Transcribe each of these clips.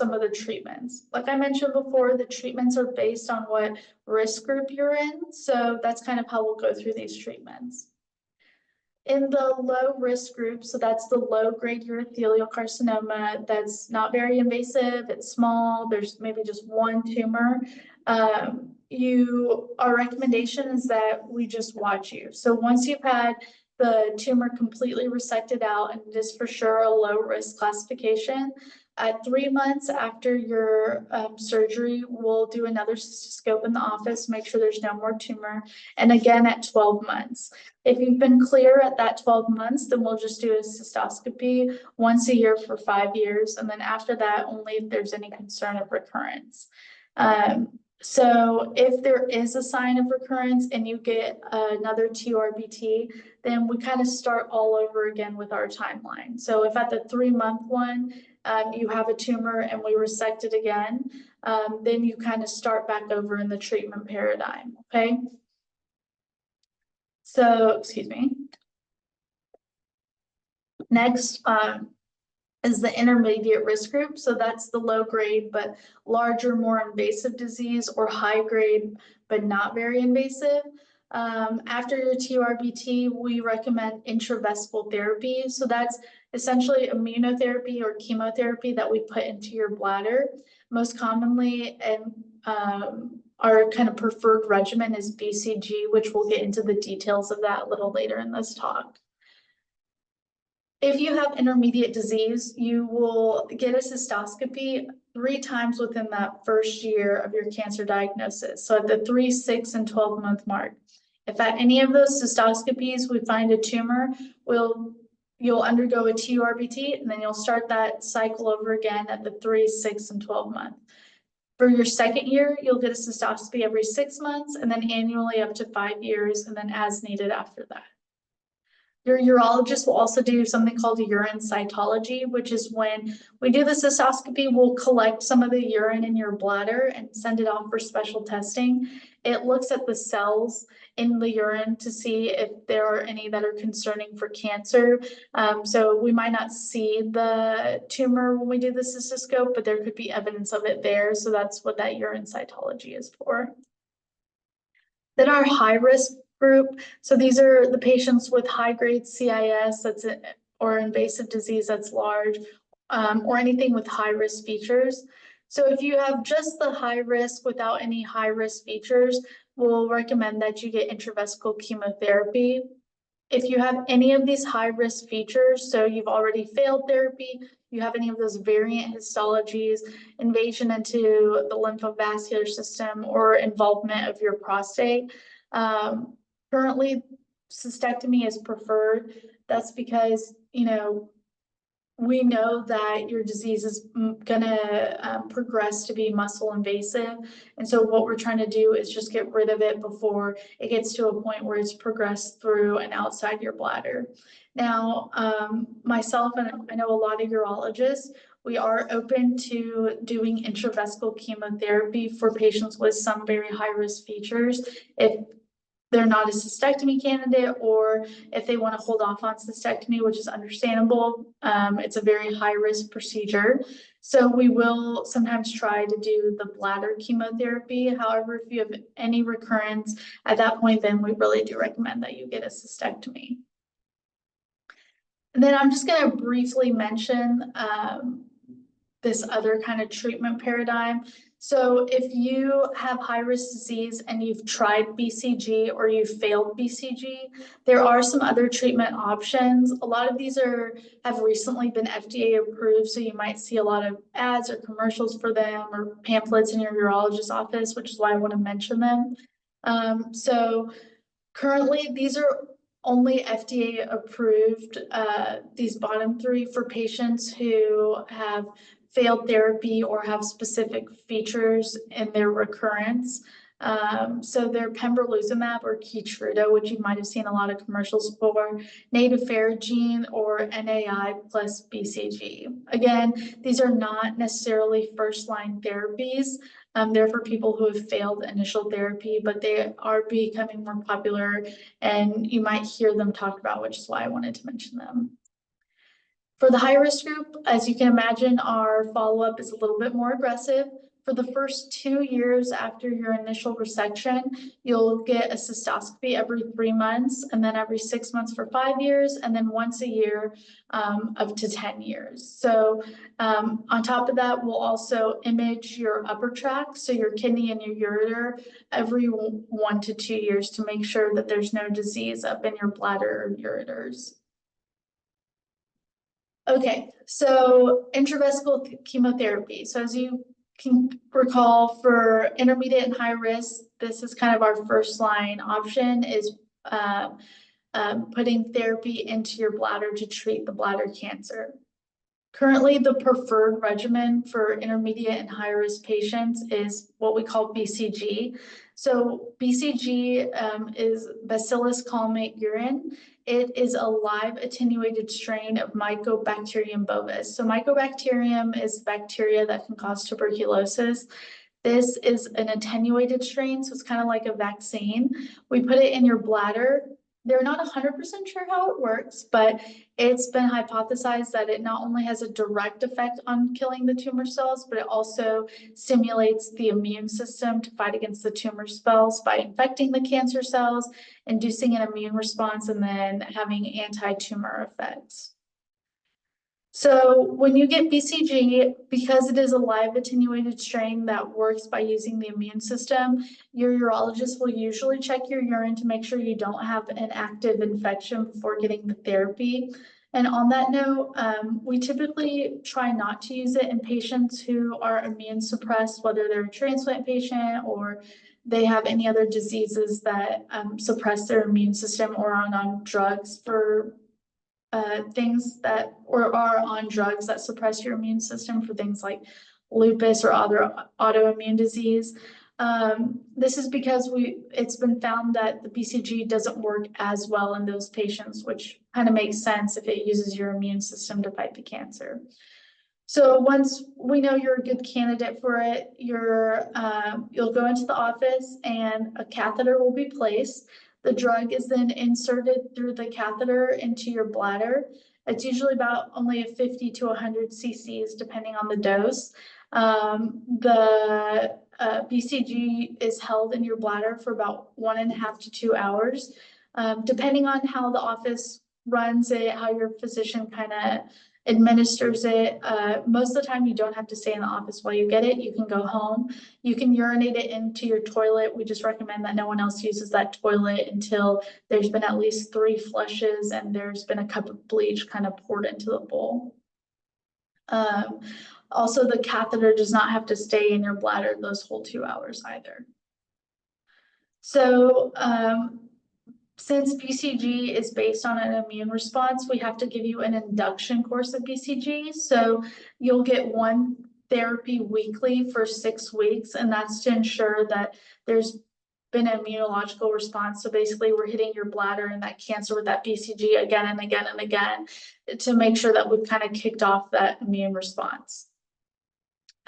some of the treatments. Like I mentioned before, the treatments are based on what risk group you're in. So that's kind of how we'll go through these treatments. In the low risk group, so that's the low grade urothelial carcinoma that's not very invasive, it's small, there's maybe just one tumor. Our recommendation is that we just watch you. So once you've had the tumor completely resected out and it is for sure a low risk classification, at 3 months after your surgery, we'll do another cystoscope in the office, make sure there's no more tumor, and again at 12 months. If you've been clear at that 12 months, then we'll just do a cystoscopy once a year for 5 years, and then after that, only if there's any concern of recurrence. So if there is a sign of recurrence and you get another TURBT, then we kind of start all over again with our timeline. So if at the 3-month one, you have a tumor and we resect it again, then you kind of start back over in the treatment paradigm, okay? So, excuse me. Next is the intermediate risk group. So that's the low grade, but larger, more invasive disease, or high grade, but not very invasive. After your TURBT, we recommend intravesical therapy. So that's essentially immunotherapy or chemotherapy that we put into your bladder. Most commonly, and our kind of preferred regimen is BCG, which we'll get into the details of that a little later in this talk. If you have intermediate disease, you will get a cystoscopy 3 times within that first year of your cancer diagnosis. So at the 3, 6, and 12-month mark. If at any of those cystoscopies we find a tumor, you'll undergo a TURBT, and then you'll start that cycle over again at the 3, 6, and 12-month. For your second year, you'll get a cystoscopy every 6 months, and then annually up to 5 years, and then as needed after that. Your urologist will also do something called a urine cytology, which is when we do the cystoscopy, we'll collect some of the urine in your bladder and send it off for special testing. It looks at the cells in the urine to see if there are any that are concerning for cancer. So we might not see the tumor when we do the cystoscope, but there could be evidence of it there. So that's what that urine cytology is for. Then our high risk group. So these are the patients with high-grade CIS or invasive disease that's large, or anything with high-risk features. So if you have just the high risk without any high-risk features, we'll recommend that you get intravesical chemotherapy. If you have any of these high-risk features, so you've already failed therapy, you have any of those variant histologies, invasion into the lymphovascular system, or involvement of your prostate, currently, cystectomy is preferred. That's because, we know that your disease is gonna progress to be muscle invasive. And so what we're trying to do is just get rid of it before it gets to a point where it's progressed through and outside your bladder. Now, myself and I know a lot of urologists, we are open to doing intravesical chemotherapy for patients with some very high-risk features if they're not a cystectomy candidate, or if they want to hold off on cystectomy, which is understandable. It's a very high-risk procedure. So we will sometimes try to do the bladder chemotherapy. However, if you have any recurrence at that point, then we really do recommend that you get a cystectomy. And then I'm just going to briefly mention this other kind of treatment paradigm. So if you have high-risk disease and you've tried BCG or you've failed BCG, there are some other treatment options. A lot of these have recently been FDA approved, so you might see a lot of ads or commercials for them or pamphlets in your urologist's office, which is why I want to mention them. So currently, these are only FDA approved, these bottom 3, for patients who have failed therapy or have specific features in their recurrence. So they're pembrolizumab or Keytruda, which you might have seen a lot of commercials for, nadofaragene or NAI plus BCG. Again, these are not necessarily first-line therapies. They're for people who have failed initial therapy, but they are becoming more popular, and you might hear them talked about, which is why I wanted to mention them. For the high-risk group, as you can imagine, our follow-up is a little bit more aggressive. For the first 2 years after your initial resection, you'll get a cystoscopy every 3 months, and then every 6 months for 5 years, and then once a year up to 10 years. So on top of that, we'll also image your upper tract, so your kidney and your ureter, every 1 to 2 years to make sure that there's no disease up in your bladder or ureters. Okay, so intravesical chemotherapy. So as you can recall, for intermediate and high risk, this is kind of our first line option, is putting therapy into your bladder to treat the bladder cancer. Currently, the preferred regimen for intermediate and high risk patients is what we call BCG. So BCG is Bacillus calmate urine. It is a live attenuated strain of Mycobacterium bovis. So Mycobacterium is bacteria that can cause tuberculosis. This is an attenuated strain, so it's kind of like a vaccine. We put it in your bladder. They're not 100% sure how it works, but it's been hypothesized that it not only has a direct effect on killing the tumor cells, but it also stimulates the immune system to fight against the tumor cells by infecting the cancer cells, inducing an immune response, and then having anti-tumor effects. So when you get BCG, because it is a live attenuated strain that works by using the immune system, your urologist will usually check your urine to make sure you don't have an active infection before getting the therapy. And on that note, we typically try not to use it in patients who are immune suppressed, whether they're a transplant patient or they have any other diseases that suppress their immune system or are on drugs for things that, or are on drugs that suppress your immune system for things like lupus or other autoimmune disease. This is because it's been found that the BCG doesn't work as well in those patients, which kind of makes sense if it uses your immune system to fight the cancer. So once we know you're a good candidate for it, you'll go into the office and a catheter will be placed. The drug is then inserted through the catheter into your bladder. It's usually about only 50 to 100 cc's, depending on the dose. The BCG is held in your bladder for about 1.5 to 2 hours, depending on how the office runs it, how your physician kind of administers it. Most of the time you don't have to stay in the office while you get it. You can go home. You can urinate it into your toilet. We just recommend that no one else uses that toilet until there's been at least 3 flushes and there's been a cup of bleach kind of poured into the bowl. Also, the catheter does not have to stay in your bladder those whole 2 hours either. So since BCG is based on an immune response, we have to give you an induction course of BCG. So you'll get one therapy weekly for 6 weeks, and that's to ensure that there's been an immunological response. So basically we're hitting your bladder and that cancer with that BCG again and again and again to make sure that we've kind of kicked off that immune response.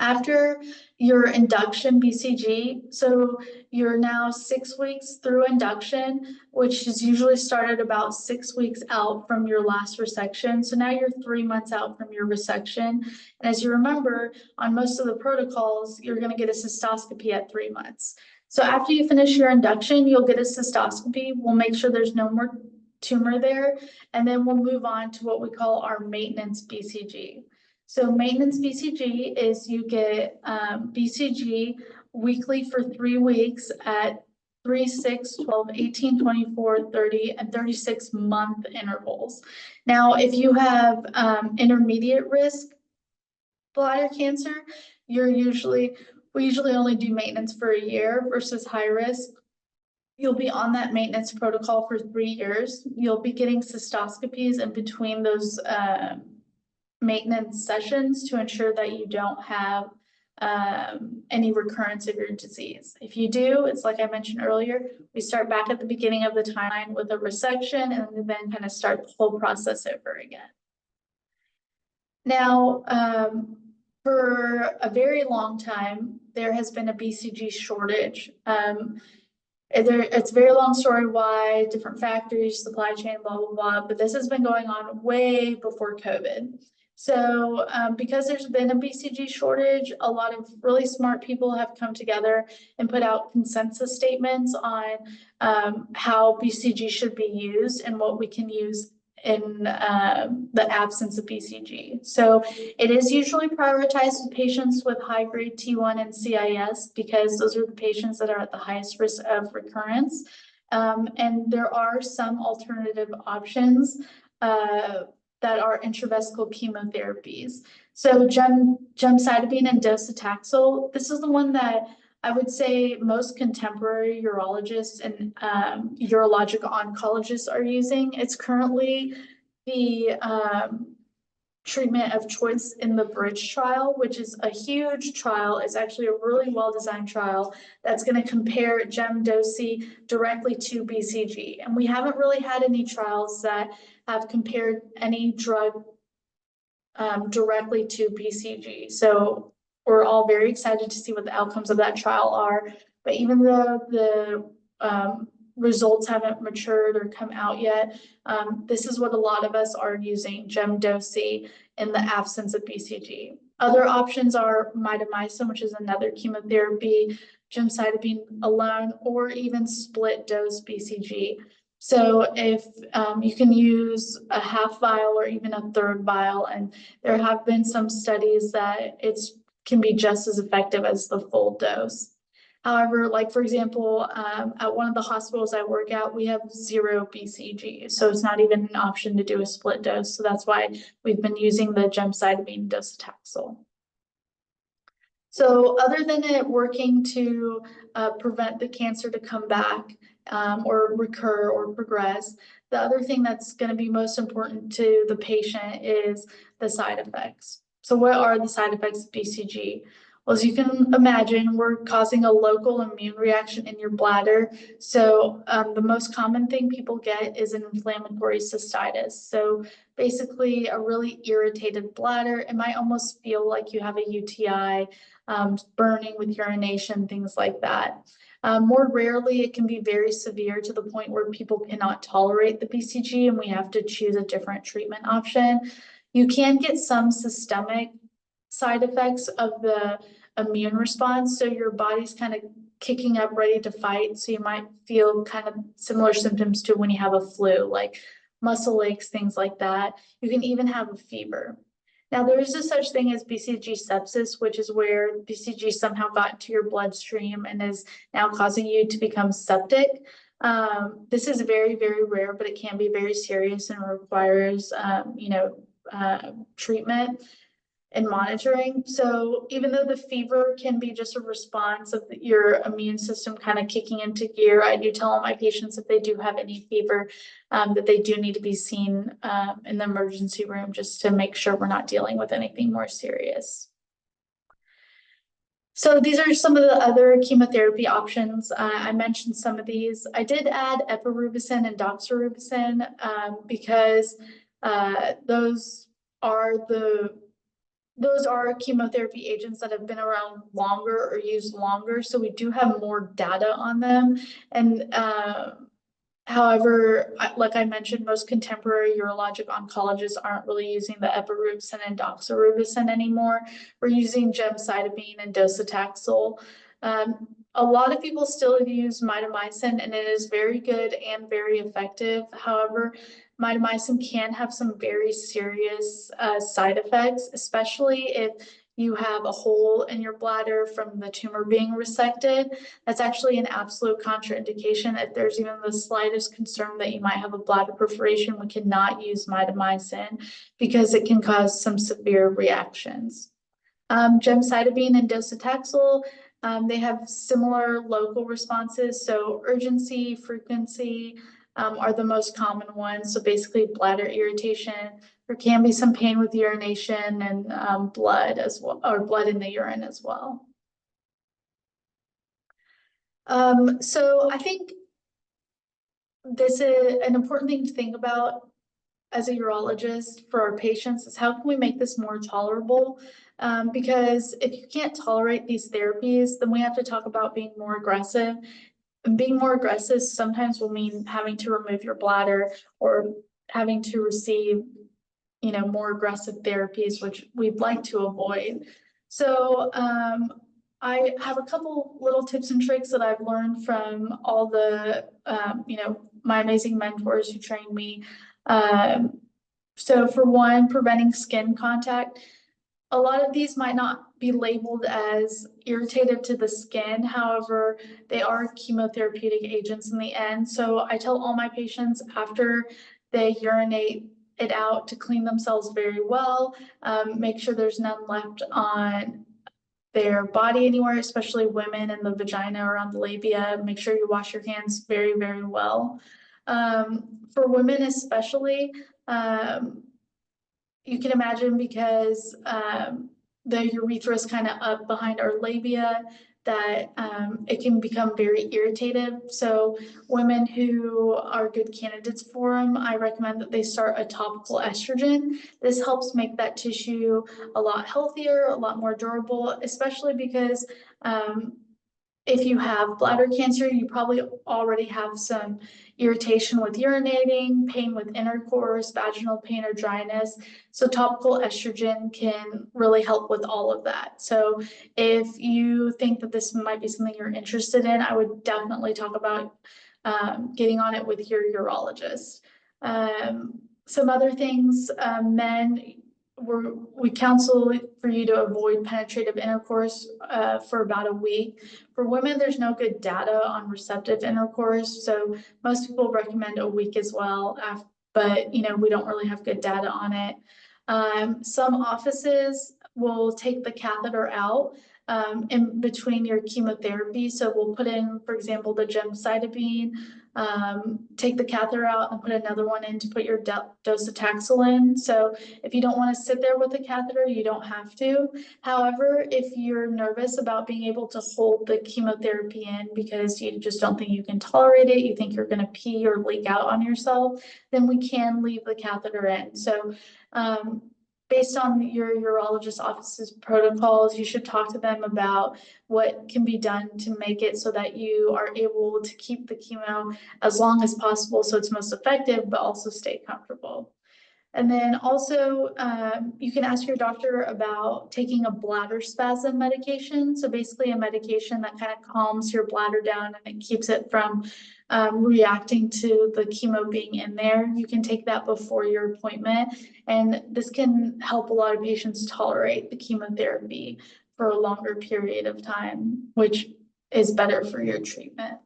After your induction BCG, so you're now 6 weeks through induction, which is usually started about 6 weeks out from your last resection. So now you're 3 months out from your resection. And as you remember, on most of the protocols, you're going to get a cystoscopy at 3 months. So after you finish your induction, you'll get a cystoscopy. We'll make sure there's no more tumor there. And then we'll move on to what we call our maintenance BCG. So maintenance BCG is you get BCG weekly for 3 weeks at 3, 6, 12, 18, 24, 30, and 36 month intervals. Now, if you have intermediate risk bladder cancer, we usually only do maintenance for a year versus high risk. You'll be on that maintenance protocol for 3 years. You'll be getting cystoscopies in between those maintenance sessions to ensure that you don't have any recurrence of your disease. If you do, it's like I mentioned earlier, we start back at the beginning of the timeline with a resection and then kind of start the whole process over again. Now, for a very long time, there has been a BCG shortage. It's a very long story why, different factories, supply chain, blah, blah, blah, but this has been going on way before COVID. So because there's been a BCG shortage, a lot of really smart people have come together and put out consensus statements on how BCG should be used and what we can use in the absence of BCG. So it is usually prioritized in patients with high-grade T1 and CIS because those are the patients that are at the highest risk of recurrence. And there are some alternative options that are intravesical chemotherapies. So gemcitabine and docetaxel, this is the one that I would say most contemporary urologists and urologic oncologists are using. It's currently the treatment of choice in the Bridge trial, which is a huge trial. It's actually a really well-designed trial that's going to compare gem-doce directly to BCG. And we haven't really had any trials that have compared any drug directly to BCG. So we're all very excited to see what the outcomes of that trial are. But even though the results haven't matured or come out yet, this is what a lot of us are using, gem-doce, in the absence of BCG. Other options are mitomycin, which is another chemotherapy, gemcitabine alone, or even split dose BCG. So if you can use a half vial or even a third vial, and there have been some studies that it's can be just as effective as the full dose. However, like for example, at one of the hospitals I work at, we have 0 BCG. So it's not even an option to do a split dose. So that's why we've been using the gemcitabine docetaxel. So other than it working to prevent the cancer to come back or recur or progress, the other thing that's going to be most important to the patient is the side effects. So what are the side effects of BCG? Well, as you can imagine, we're causing a local immune reaction in your bladder. So the most common thing people get is an inflammatory cystitis. So basically a really irritated bladder. It might almost feel like you have a UTI, burning with urination, things like that. More rarely, it can be very severe to the point where people cannot tolerate the BCG and we have to choose a different treatment option. You can get some systemic side effects of the immune response. So your body's kind of kicking up, ready to fight. So you might feel kind of similar symptoms to when you have a flu, like muscle aches, things like that. You can even have a fever. Now, there is a such thing as BCG sepsis, which is where BCG somehow got into your bloodstream and is now causing you to become septic. This is very, very rare, but it can be very serious and requires, treatment and monitoring. So even though the fever can be just a response of your immune system kind of kicking into gear, I do tell all my patients if they do have any fever, that they do need to be seen in the emergency room just to make sure we're not dealing with anything more serious. So these are some of the other chemotherapy options. I mentioned some of these. I did add epirubicin and doxorubicin because those are chemotherapy agents that have been around longer or used longer. So we do have more data on them. And however, like I mentioned, most contemporary urologic oncologists aren't really using the epirubicin and doxorubicin anymore. We're using gemcitabine and docetaxel. A lot of people still use mitomycin, and it is very good and very effective. However, mitomycin can have some very serious side effects, especially if you have a hole in your bladder from the tumor being resected. That's actually an absolute contraindication. If there's even the slightest concern that you might have a bladder perforation, we cannot use mitomycin because it can cause some severe reactions. Gemcitabine and docetaxel, they have similar local responses. So urgency, frequency are the most common ones. So basically bladder irritation. There can be some pain with urination and blood as well, or blood in the urine as well. So I think this is an important thing to think about as a urologist for our patients is how can we make this more tolerable? Because if you can't tolerate these therapies, then we have to talk about being more aggressive. And being more aggressive sometimes will mean having to remove your bladder or having to receive, more aggressive therapies, which we'd like to avoid. So I have a couple little tips and tricks that I've learned from all the, my amazing mentors who trained me. So for one, preventing skin contact. A lot of these might not be labeled as irritative to the skin. However, they are chemotherapeutic agents in the end. So I tell all my patients after they urinate it out to clean themselves very well. Make sure there's none left on their body anywhere, especially women in the vagina or on the labia. Make sure you wash your hands very, very well. For women especially, you can imagine because the urethra is kind of up behind our labia that it can become very irritative. So women who are good candidates for them, I recommend that they start a topical estrogen. This helps make that tissue a lot healthier, a lot more durable, especially because if you have bladder cancer, you probably already have some irritation with urinating, pain with intercourse, vaginal pain or dryness. So topical estrogen can really help with all of that. So if you think that this might be something you're interested in, I would definitely talk about getting on it with your urologist. Some other things, men, we counsel for you to avoid penetrative intercourse for about a week. For women, there's no good data on receptive intercourse, so most people recommend a week as well, but we don't really have good data on it. Some offices will take the catheter out in between your chemotherapy, so we'll put in, for example, the gemcitabine, take the catheter out and put another one in to put your docetaxel in. So if you don't want to sit there with the catheter, you don't have to. However, if you're nervous about being able to hold the chemotherapy in because you just don't think you can tolerate it, you think you're going to pee or leak out on yourself, then we can leave the catheter in. So based on your urologist office's protocols, you should talk to them about what can be done to make it so that you are able to keep the chemo as long as possible so it's most effective, but also stay comfortable. And then also, you can ask your doctor about taking a bladder spasm medication. So basically a medication that kind of calms your bladder down and it keeps it from reacting to the chemo being in there. You can take that before your appointment. And this can help a lot of patients tolerate the chemotherapy for a longer period of time, which is better for your treatment.